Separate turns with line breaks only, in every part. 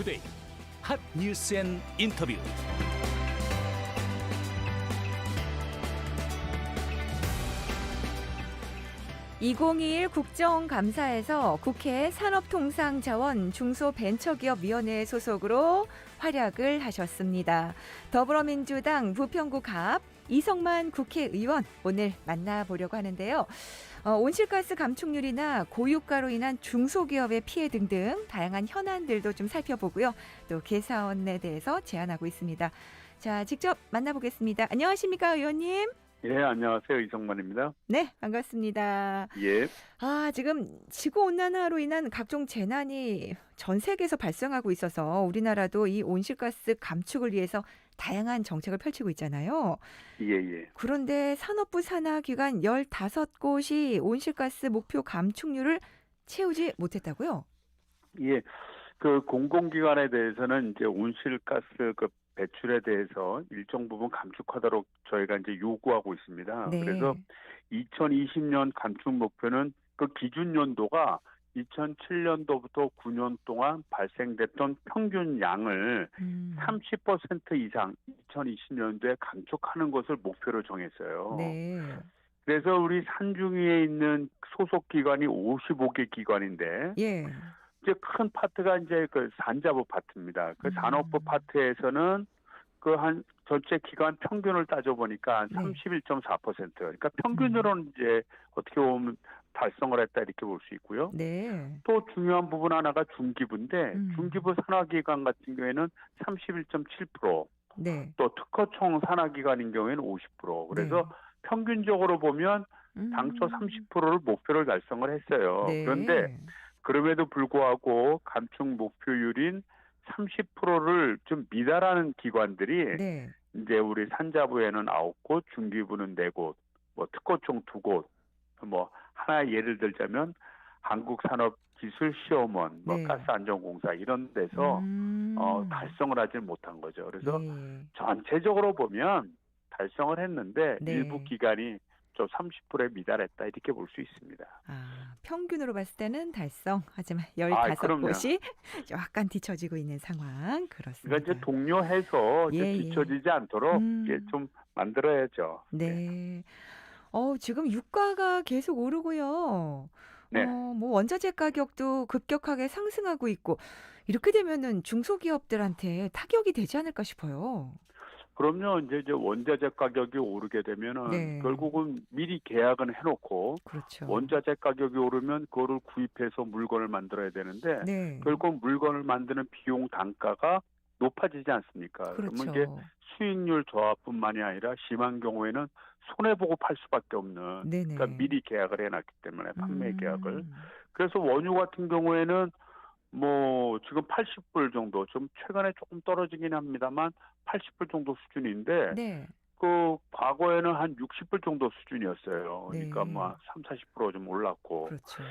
투데이 핫 뉴스 앤 인터뷰.
2021 국정감사에서 국회 산업통상자원 중소벤처기업위원회 소속으로 활약을 하셨습니다. 더불어민주당 부평구 갑 이성만 국회의원 오늘 만나보려고 하는데요. 온실가스 감축률이나 고유가로 인한 중소기업의 피해 등등 다양한 현안들도 좀 살펴보고요. 또 개사원에 대해서 제안하고 있습니다. 자, 직접 만나보겠습니다. 안녕하십니까, 의원님?
예, 안녕하세요. 이성만입니다.
네, 반갑습니다.
예.
지금 지구온난화로 인한 각종 재난이 전 세계에서 발생하고 있어서 우리나라도 이 온실가스 감축을 위해서 다양한 정책을 펼치고 있잖아요.
예.
그런데 산업부 산하기관 15곳이 온실가스 목표 감축률을 채우지 못했다고요?
예. 그 공공기관에 대해서는 이제 온실가스 그 배출에 대해서 일정 부분 감축하도록 저희가 이제 요구하고 있습니다.
네.
그래서 2020년 감축 목표는 그 기준 연도가 2007년도부터 9년 동안 발생됐던 평균 양을 30% 이상 2020년도에 감축하는 것을 목표로 정했어요.
네.
그래서 우리 산중위에 있는 소속 기관이 55개 기관인데
예.
이제 큰 파트가 이제 그 산자부 파트입니다. 그 산업부 파트에서는 그 한 전체 기관 평균을 따져보니까
네.
31.4%. 그러니까 평균으로는 이제 어떻게 보면 달성을 했다 이렇게 볼 수 있고요.
네.
또 중요한 부분 하나가 중기부인데 중기부 산하기관 같은 경우에는 31.7%,
네.
또 특허청 산하기관인 경우에는 50%. 그래서 평균적으로 보면 당초 30%를 목표를 달성을 했어요.
네.
그런데 그럼에도 불구하고 감축 목표율인 30%를 좀 미달하는 기관들이
네.
이제 우리 산자부에는 9곳, 중기부는 4곳, 뭐 특허청 2곳, 뭐 하나 예를 들자면 한국산업기술시험원, 뭐
네.
가스안전공사 이런 데서 달성을 하지 못한 거죠. 그래서
네.
전체적으로 보면 달성을 했는데
네.
일부 기관이 좀 30%에 미달했다 이렇게 볼 수 있습니다.
평균으로 봤을 때는 달성, 하지만
그럼요.
15곳이 약간 뒤처지고 있는 상황. 그렇습니다.
그러니까 이제 동료해서 이제 뒤처지지 않도록 이제 좀 만들어야죠.
네. 지금 유가가 계속 오르고요.
네.
뭐 원자재 가격도 급격하게 상승하고 있고 이렇게 되면은 중소기업들한테 타격이 되지 않을까 싶어요.
그럼요. 이제 원자재 가격이 오르게 되면은
네.
결국은 미리 계약은 해놓고
그렇죠.
원자재 가격이 오르면 그거를 구입해서 물건을 만들어야 되는데
네.
결국 물건을 만드는 비용 단가가 높아지지 않습니까?
그렇죠.
그러면 이게 수익률 저하뿐만이 아니라 심한 경우에는 손해보고 팔 수밖에 없는
네네.
그러니까 미리 계약을 해놨기 때문에 판매 계약을.
음.
그래서 원유 같은 경우에는 뭐 지금 80불 정도 좀 최근에 조금 떨어지긴 합니다만 80불 정도 수준인데
네.
그 과거에는 한 60불 정도 수준이었어요. 그러니까
네.
뭐 30-40% 좀 올랐고
그렇죠.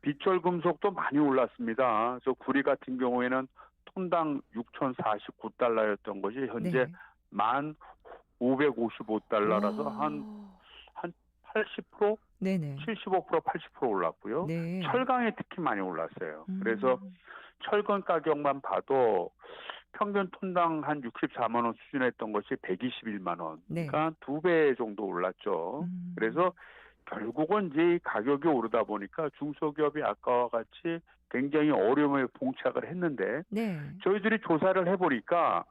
비철 금속도 많이 올랐습니다. 그래서 구리 같은 경우에는 톤당 6,049달러였던 것이 현제
네.
1,555달러라서
오.
한 80%,
네네.
75%, 80% 올랐고요.
네.
철강이 특히 많이 올랐어요. 그래서 철근 가격만 봐도 평균 톤당 한 64만 원 수준했던 것이 121만 원.
네.
그러니까 2배 정도 올랐죠. 그래서 결국은 이제 이 가격이 오르다 보니까 중소기업이 아까와 같이 굉장히 어려움에 봉착을 했는데
네.
저희들이 조사를 해보니까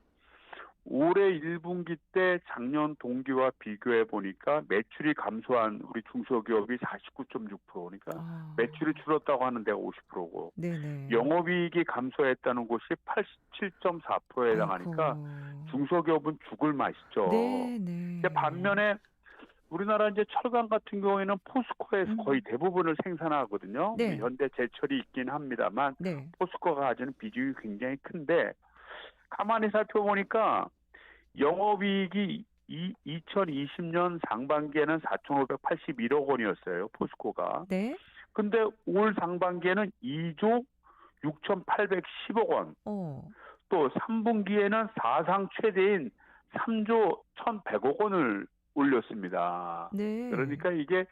올해 1분기 때 작년 동기와 비교해 보니까 매출이 감소한 우리 중소기업이 49.6%, 그러니까 매출이 줄었다고 하는 데가 50%고
네네.
영업이익이 감소했다는 곳이 87.4%에 해당하니까 중소기업은 죽을 맛이죠.
네네.
반면에 우리나라 이제 철강 같은 경우에는 포스코에서 거의 대부분을 생산하거든요.
네.
현대 제철이 있긴 합니다만
네.
포스코가 가지는 비중이 굉장히 큰데 가만히 살펴보니까 영업이익이 2020년 상반기에는 4,581억 원이었어요. 포스코가.
네.
근데 올 상반기에는 2조 6,810억 원. 또 3분기에는 사상 최대인 3조 1,100억 원을 올렸습니다.
네.
그러니까 이게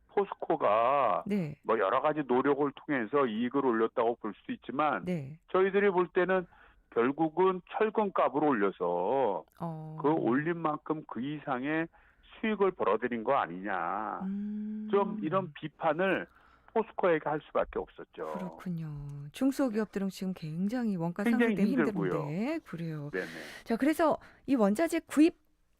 포스코가
네.
뭐 여러 가지 노력을 통해서 이익을 올렸다고 볼 수 있지만
네.
저희들이 볼 때는 결국은 철근값을 올려서 그
어.
올린 만큼 그 이상의 수익을 벌어들인 거 아니냐. 좀 이런
음.
비판을 포스코에게 할 수밖에 없었죠.
그렇군요. 중소기업들은 지금 굉장히 원가 상승
굉장히
때문에
힘들고요.
힘든데 그래요.
네네.
자, 그래서 이 원자재 구입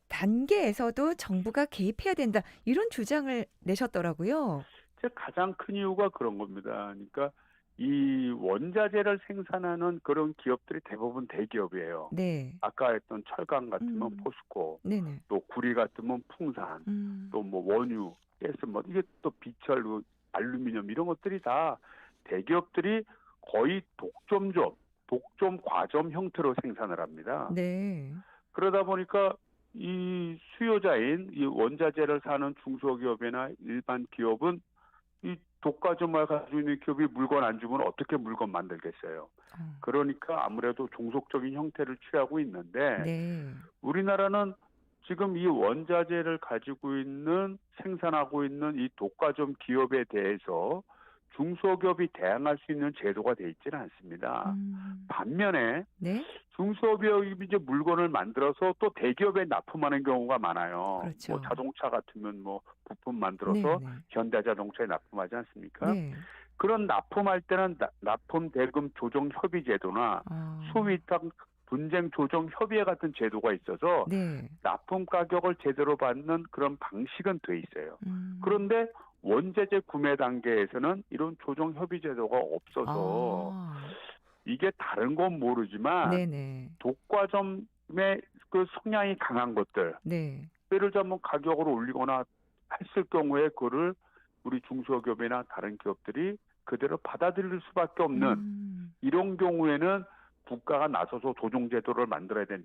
단계에서도 정부가 개입해야 된다. 이런 주장을 내셨더라고요.
제 가장 큰 이유가 그런 겁니다. 그러니까 이 원자재를 생산하는 그런 기업들이 대부분 대기업이에요.
네.
아까 했던 철강 같으면
음.
포스코,
네네.
또 구리 같으면 풍산,
음.
또 뭐 원유, 가스 뭐 이게 또 비철, 알루미늄 이런 것들이 다 대기업들이 거의 독점 과점 형태로 생산을 합니다.
네.
그러다 보니까 이 수요자인 이 원자재를 사는 중소기업이나 일반 기업은 이 독과점을 가지고 있는 기업이 물건 안 주면 어떻게 물건 만들겠어요.
어.
그러니까 아무래도 종속적인 형태를 취하고 있는데
네.
우리나라는 지금 이 원자재를 가지고 있는 생산하고 있는 이 독과점 기업에 대해서 중소기업이 대항할 수 있는 제도가 돼 있지는 않습니다.
음.
반면에
네.
중소기업이 이제 물건을 만들어서 또 대기업에 납품하는 경우가 많아요.
그렇죠.
뭐 자동차 같으면 뭐 부품 만들어서
네네.
현대자동차에 납품하지 않습니까?
네.
그런 납품할 때는 납품 대금 조정 협의 제도나
아.
수위탁 분쟁 조정 협의회 같은 제도가 있어서
네.
납품 가격을 제대로 받는 그런 방식은 돼 있어요.
음.
그런데 원자재 구매 단계에서는 이런 조정 협의 제도가 없어서
아.
이게 다른 건 모르지만
네네.
독과점의 그 성향이 강한 것들,
네.
예를 들면 가격을 올리거나 했을 경우에 그거를 우리 중소기업이나 다른 기업들이 그대로 받아들일 수밖에 없는
음.
이런 경우에는 국가가 나서서 조정 제도를 만들어야
네네.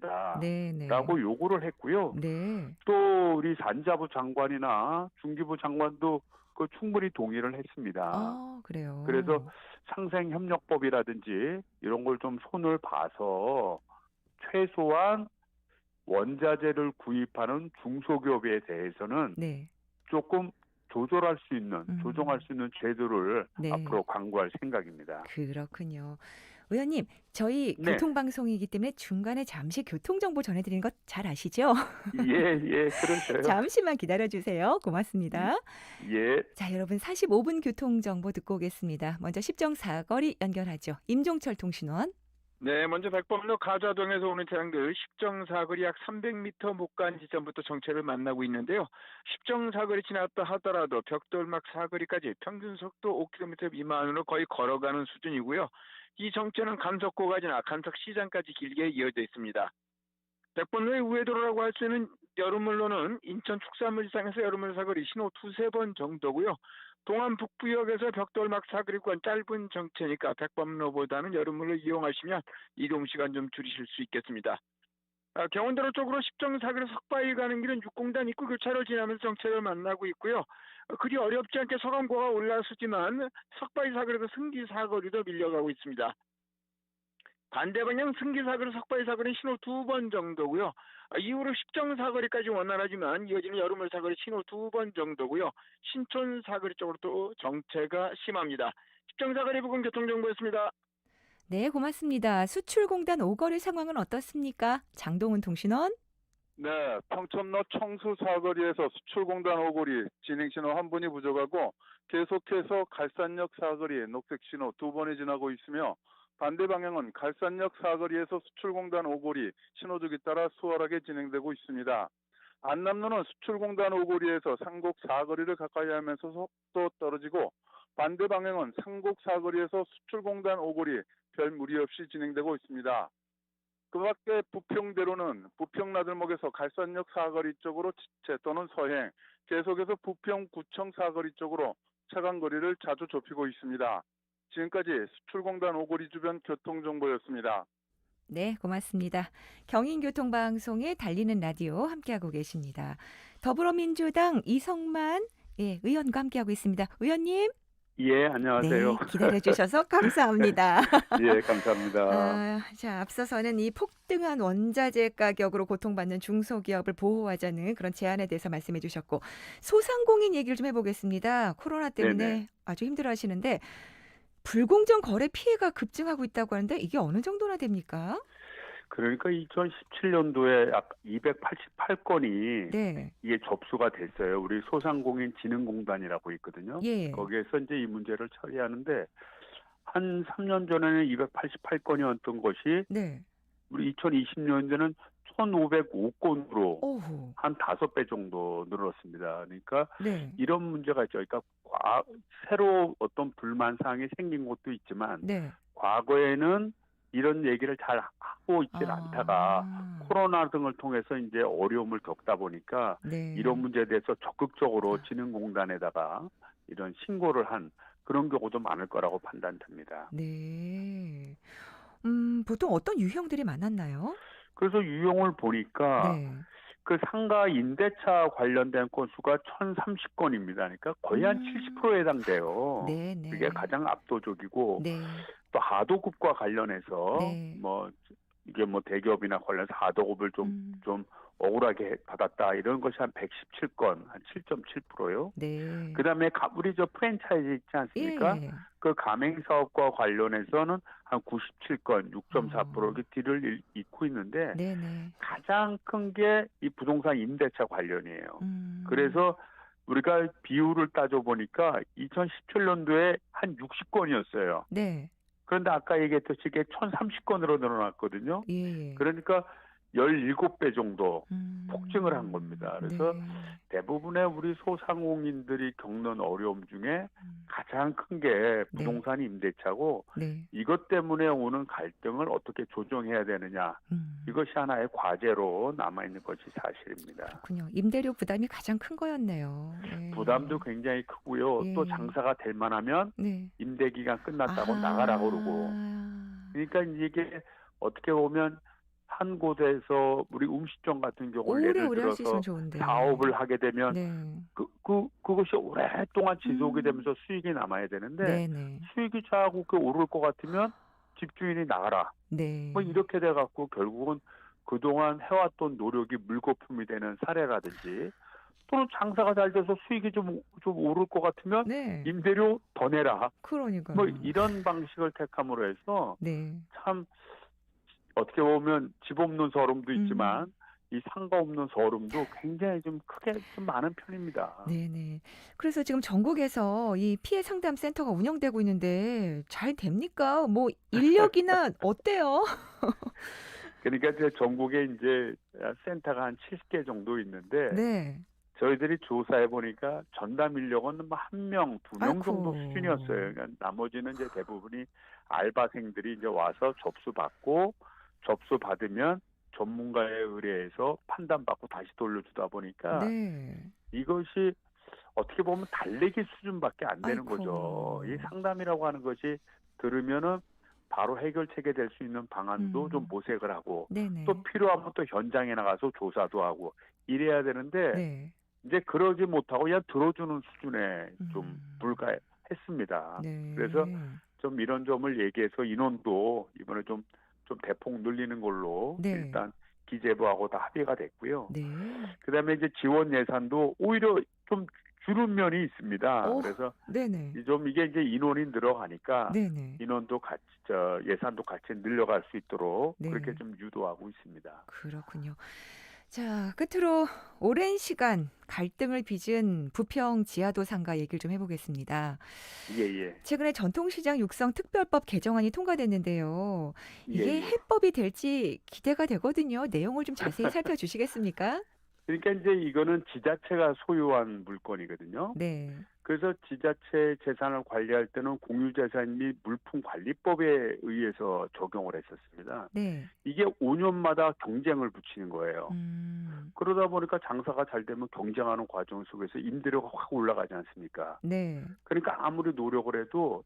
된다라고 요구를 했고요.
네.
또 우리 산자부 장관이나 중기부 장관도 그 충분히 동의를 했습니다.
아, 그래요.
그래서 상생협력법이라든지 이런 걸 좀 손을 봐서 최소한 원자재를 구입하는 중소기업에 대해서는
네.
조금 조절할 수 있는, 조정할 수 있는 제도를
네.
앞으로 강구할 생각입니다.
그렇군요. 의원님, 저희
네.
교통방송이기 때문에 중간에 잠시 교통정보 전해드리는 것 잘 아시죠?
예, 그러세요.
잠시만 기다려주세요. 고맙습니다.
예.
자, 여러분 45분 교통정보 듣고 오겠습니다. 먼저 십정사거리 연결하죠. 임종철 통신원.
네, 먼저 백범로 가좌동에서 오는 차량들 십정사거리 약 300m 못 간 지점부터 정체를 만나고 있는데요. 십정사거리 지났다 하더라도 벽돌막 사거리까지 평균 속도 5km 미만으로 거의 걸어가는 수준이고요. 이 정체는 간석고가지나 간석시장까지 길게 이어져 있습니다. 백범로의 우회도로라고 할 수 있는 여름물로는 인천 축산물시장에서 여름물 사거리 신호 2-3번 정도고요. 동안 북부역에서 벽돌막 사거리권 짧은 정체니까 백범로보다는 여름물로 이용하시면 이동시간 좀 줄이실 수 있겠습니다. 경원도로 쪽으로 십정사거리 석바위 가는 길은 육공단 입구 교차로를 지나면서 정체를 만나고 있고요. 그리 어렵지 않게 서강고가 올라서지만 석바위 사거리도 승기 사거리도 밀려가고 있습니다. 반대 방향 승기 사거리 석바위 사거리 신호 2번 정도고요. 이후로 십정사거리까지 원활하지만 이어지는 여름물 사거리 신호 2번 정도고요. 신촌 사거리 쪽으로 또 정체가 심합니다. 십정사거리 부근 교통정보였습니다.
네, 고맙습니다. 수출공단 오거리 상황은 어떻습니까? 장동훈 통신원.
네, 평촌로 청수 사거리에서 수출공단 오거리 진행신호 한 번이 부족하고 계속해서 갈산역 사거리 녹색신호 2번이 지나고 있으며 반대 방향은 갈산역 사거리에서 수출공단 오거리 신호등에 따라 수월하게 진행되고 있습니다. 안남로는 수출공단 오거리에서 상곡 사거리를 가까이 하면서 속도 떨어지고 반대 방향은 상곡 사거리에서 수출공단 오거리 별 무리 없이 진행되고 있습니다. 그 밖에 부평대로는 부평 나들목에서 갈산역 사거리 쪽으로 지체 또는 서행, 계속해서 부평구청 사거리 쪽으로 차간 거리를 자주 좁히고 있습니다. 지금까지 수출공단 오거리 주변 교통정보였습니다.
네, 고맙습니다. 경인교통방송에 달리는 라디오 함께하고 계십니다. 더불어민주당 이성만 의원과 함께하고 있습니다. 의원님.
예, 안녕하세요.
네, 기다려주셔서 감사합니다.
예, 감사합니다.
자, 앞서서는 이 폭등한 원자재 가격으로 고통받는 중소기업을 보호하자는 그런 제안에 대해서 말씀해 주셨고 소상공인 얘기를 좀 해보겠습니다. 코로나 때문에
네네.
아주 힘들어하시는데 불공정 거래 피해가 급증하고 있다고 하는데 이게 어느 정도나 됩니까?
그러니까 2017년도에 약 288건이
네.
이게 접수가 됐어요. 우리 소상공인진흥공단이라고 있거든요.
예.
거기에서 이제 이 문제를 처리하는데 한 3년 전에는 288건이었던 것이
네.
우리 2020년도에는 1,505건으로
오후.
한 5배 정도 늘었습니다. 그러니까
네.
이런 문제가 있죠. 그러니까 새로 어떤 불만 사항이 생긴 것도 있지만
네.
과거에는 이런 얘기를 잘 하고 있질 않다가
아.
코로나 등을 통해서 이제 어려움을 겪다 보니까
네.
이런 문제에 대해서 적극적으로 진흥공단에다가 이런 신고를 한 그런 경우도 많을 거라고 판단됩니다.
네. 보통 어떤 유형들이 많았나요?
그래서 유형을 보니까
네.
그 상가 임대차 관련된 건수가 1,030건입니다. 그러니까 거의 한
음.
70%에 해당돼요.
네네.
그게 가장 압도적이고
네.
또 하도급과 관련해서
네.
뭐 이게 뭐 대기업이나 관련해서 하도급을 좀 억울하게 받았다 이런 것이 한 117건, 한 7.7%요.
네.
그다음에 우리 저 프랜차이즈 있지 않습니까?
예.
그 가맹 사업과 관련해서는 한 97건, 6.4% 이렇게 뒤를 잇고 있는데
네네.
가장 큰 게 이 부동산 임대차 관련이에요.
음.
그래서 우리가 비율을 따져보니까 2017년도에 한 60건이었어요.
네.
그런데 아까 얘기했듯이 이게 1,030건으로 늘어났거든요.
예.
그러니까 17배 정도
음.
폭증을 한 겁니다. 그래서
네.
대부분의 우리 소상공인들이 겪는 어려움 중에
음.
가장 큰 게 부동산 임대차고
네.
이것 때문에 오는 갈등을 어떻게 조정해야 되느냐. 이것이 하나의 과제로 남아있는 것이 사실입니다.
그렇군요. 임대료 부담이 가장 큰 거였네요. 네.
부담도 굉장히 크고요.
예.
또 장사가 될 만하면
네.
임대기간 끝났다고
아.
나가라고 그러고. 그러니까 이게 어떻게 보면 한 곳에서 우리 음식점 같은 경우를 예를
오래오래 할 수 있으면
들어서
좋은데.
사업을 하게 되면
네.
그것이 오랫동안 지속이 되면서 수익이 남아야 되는데
네네.
수익이 자꾸 오를 것 같으면 집주인이 나가라.
네.
뭐 이렇게 돼갖고 결국은 그동안 해왔던 노력이 물거품이 되는 사례라든지 또는 장사가 잘 돼서 수익이 좀 오를 것 같으면
네.
임대료 더 내라.
그러니까요.
뭐 이런 방식을 택함으로 해서
네.
참 어떻게 보면 집 없는 서름도 있지만 이 상가 없는 서름도 굉장히 좀 크게 좀 많은 편입니다.
네네. 그래서 지금 전국에서 이 피해 상담 센터가 운영되고 있는데 잘 됩니까? 뭐 인력이나 어때요?
그러니까 이제 전국에 이제 센터가 한 70개 정도 있는데
네.
저희들이 조사해 보니까 전담 인력은 뭐 1명, 2명 정도
아이고.
수준이었어요. 그러니까 나머지는 이제 대부분이 알바생들이 이제 와서 접수 받으면 전문가에 의뢰해서 판단받고 다시 돌려주다 보니까
네.
이것이 어떻게 보면 달래기 수준밖에 안 되는
아이고.
거죠. 이 상담이라고 하는 것이 들으면은 바로 해결책이 될 수 있는 방안도 좀 모색을 하고
네네.
또 필요하면 또 현장에 나가서 조사도 하고 이래야 되는데
네.
이제 그러지 못하고 그냥 들어주는 수준에 좀 불과했습니다.
네.
그래서 좀 이런 점을 얘기해서 인원도 이번에 좀 대폭 늘리는 걸로
네.
일단 기재부하고 다 합의가 됐고요.
네.
그다음에 이제 지원 예산도 오히려 좀 줄은 면이 있습니다. 그래서
네네.
좀 이게 이제 인원이 늘어가니까
네네.
인원도 같이 예산도 같이 늘려갈 수 있도록
네.
그렇게 좀 유도하고 있습니다.
그렇군요. 자, 끝으로 오랜 시간 갈등을 빚은 부평 지하도 상가 얘기를 좀 해보겠습니다.
예.
최근에 전통시장 육성 특별법 개정안이 통과됐는데요. 이게
예.
해법이 될지 기대가 되거든요. 내용을 좀 자세히 살펴주시겠습니까?
그러니까 이제 이거는 지자체가 소유한 물건이거든요.
네.
그래서 지자체 재산을 관리할 때는 공유재산 및 물품관리법에 의해서 적용을 했었습니다.
네.
이게 5년마다 경쟁을 붙이는 거예요. 그러다 보니까 장사가 잘 되면 경쟁하는 과정 속에서 임대료가 확 올라가지 않습니까?
네.
그러니까 아무리 노력을 해도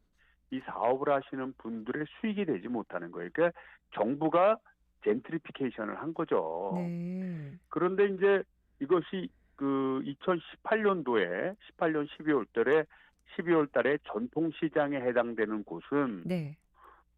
이 사업을 하시는 분들의 수익이 되지 못하는 거예요. 그러니까 정부가 젠트리피케이션을 한 거죠.
네.
그런데 이제 이것이 그 2018년도에 18년 12월 달에 전통시장에 해당되는 곳은
네.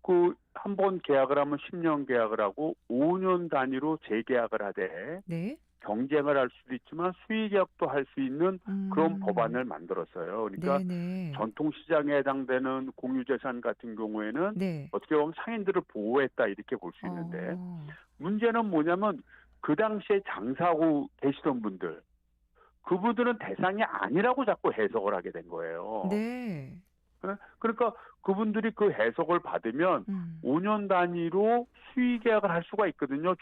그 한 번 계약을 하면 10년 계약을 하고 5년 단위로 재계약을 하되
네.
경쟁을 할 수도 있지만 수의계약도 할 수 있는 그런
음.
법안을 만들었어요. 그러니까
네네.
전통시장에 해당되는 공유재산 같은 경우에는
네.
어떻게 보면 상인들을 보호했다 이렇게 볼 수 있는데
어.
문제는 뭐냐면 그 당시에 장사하고 계시던 분들 그분들은 대상이 아니라고 자꾸 해석을 하게 된 거예요.
네.
예? 그러니까 그분들이 그 해석을 받으면
음.
5년 단위로 수의계약을 할 수가 있거든요.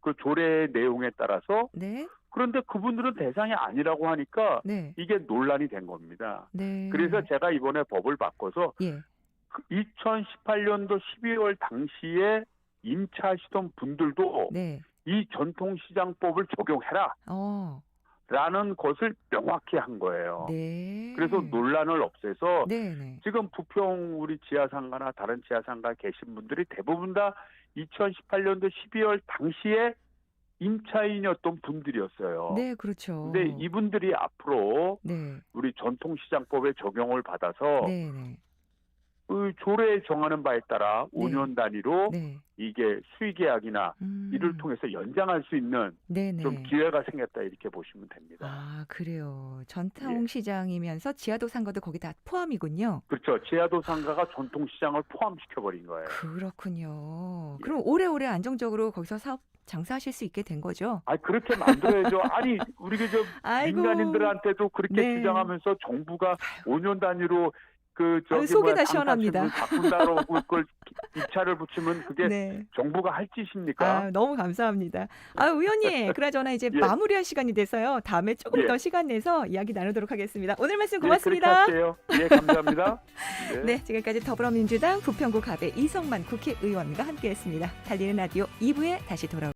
그 조례 내용에 따라서.
네.
그런데 그분들은 대상이 아니라고 하니까
네.
이게 논란이 된 겁니다.
네.
그래서 제가 이번에 법을 바꿔서
예.
2018년도 12월 당시에 임차하시던 분들도
네.
이 전통시장법을 적용해라
어.
라는 것을 명확히 한 거예요.
네.
그래서 논란을 없애서
네네.
지금 부평 우리 지하상가나 다른 지하상가 계신 분들이 대부분 다 2018년도 12월 당시에 임차인이었던 분들이었어요.
네, 그렇죠.
근데 이분들이 앞으로
네.
우리 전통시장법에 적용을 받아서
네네.
그 조례에 정하는 바에 따라
네.
5년 단위로
네.
이게 수의계약이나 이를 통해서 연장할 수 있는
네네.
좀 기회가 생겼다 이렇게 보시면 됩니다.
아, 그래요.
예.
전통시장이면서 지하도 상가도 거기 다 포함이군요.
그렇죠. 지하도 상가가 전통시장을 포함시켜버린 거예요.
그렇군요.
예.
그럼 오래오래 안정적으로 거기서 사업 장사하실 수 있게 된 거죠?
아 그렇게 만들어야죠. 아니 우리 저
아이고.
민간인들한테도 그렇게
네.
주장하면서 정부가 5년 단위로 그
아유,
저기
속이
뭐야
다 시원합니다.
바꾼다고 그걸 입찰을 붙이면 그게
네.
정부가 할 짓입니까?
아, 너무 감사합니다. 아, 의원님, 그나저나 이제
예.
마무리할 시간이 돼서요. 다음에 조금
예.
더 시간 내서 이야기 나누도록 하겠습니다. 오늘 말씀
예, 그렇게
고맙습니다.
할게요. 예, 감사합니다.
네, 지금까지 더불어민주당 부평구 갑의 이성만 국회의원과 함께했습니다. 달리는 라디오 2부에 다시 돌아오겠습니다.